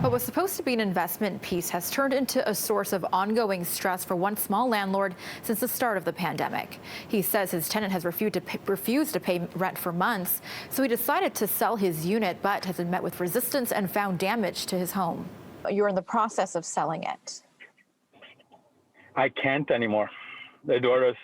What was supposed to be an investment piece has turned into a source of ongoing stress for one small landlord since the start of the pandemic. He says his tenant has refused to pay rent for months, so he decided to sell his unit, but has been met with resistance and found damage to his home. You're in the process of selling it. I can't anymore. The Eduardo's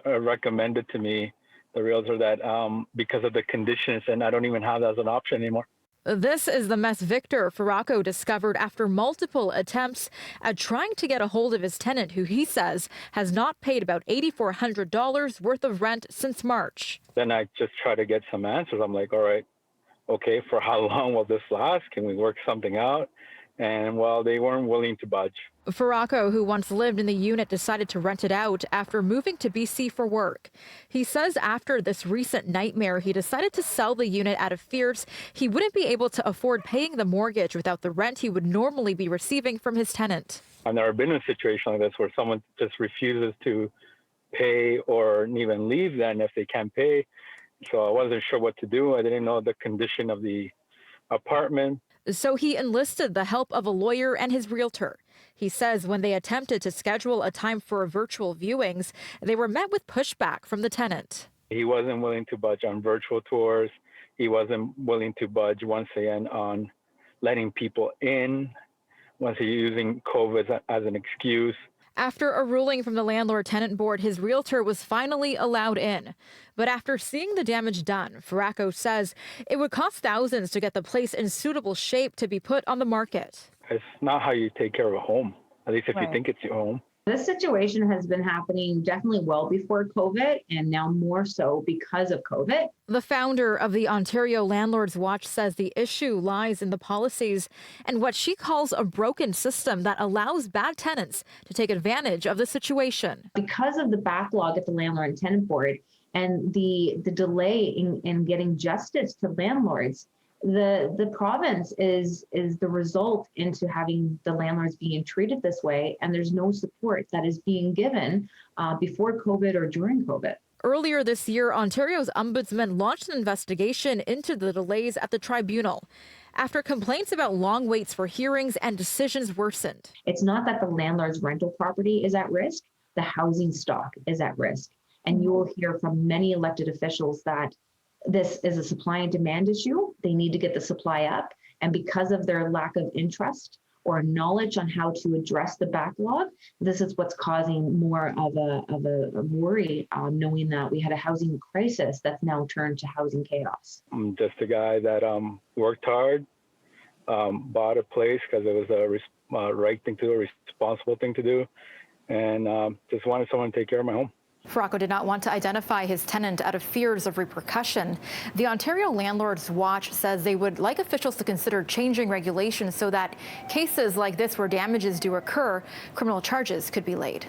recommended to me, the realtor, that because of the conditions, and I don't even have that as an option anymore. This is the mess Victor Farraco discovered after multiple attempts at trying to get a hold of his tenant, who he says has not paid about $8,400 worth of rent since March. Then I just try to get some answers. I'm like, all right, okay, for how long will this last? Can we work something out? And well, they weren't willing to budge. Farraco, who once lived in the unit, decided to rent it out after moving to BC for work. He says after this recent nightmare, he decided to sell the unit out of fears he wouldn't be able to afford paying the mortgage without the rent he would normally be receiving from his tenant. I've never been in a situation like this where someone just refuses to pay or even leave then if they can't pay. So I wasn't sure what to do. I didn't know the condition of the apartment. So he enlisted the help of a lawyer and his realtor. He says when they attempted to schedule a time for virtual viewings, they were met with pushback from the tenant. He wasn't willing to budge on virtual tours. He wasn't willing to budge once again on letting people in, once he's using COVID as an excuse. After a ruling from the Landlord-tenant board, his realtor was finally allowed in. But after seeing the damage done, Farraco says it would cost thousands to get the place in suitable shape to be put on the market. It's not how you take care of a home, at least if you think it's your home. This situation has been happening definitely well before COVID, and now more so because of COVID. The founder of the Ontario Landlords Watch says the issue lies in the policies and what she calls a broken system that allows bad tenants to take advantage of the situation. Because of the backlog at the Landlord-tenant board and the delay in getting justice to landlords, the province is the result into having the landlords being treated this way, and there's no support that is being given before COVID or during COVID. Earlier this year, Ontario's ombudsman launched an investigation into the delays at the tribunal after complaints about long waits for hearings and decisions worsened. It's not that the landlord's rental property is at risk, the housing stock is at risk. And you will hear from many elected officials that this is a supply and demand issue. They need to get the supply up. And because of their lack of interest or knowledge on how to address the backlog, this is what's causing more of a worry, knowing that we had a housing crisis that's now turned to housing chaos. I'm just a guy that worked hard, bought a place because it was a right thing to do, a responsible thing to do, and just wanted someone to take care of my home. Farraco did not want to identify his tenant out of fears of repercussion. The Ontario Landlords Watch says they would like officials to consider changing regulations so that cases like this where damages do occur, criminal charges could be laid.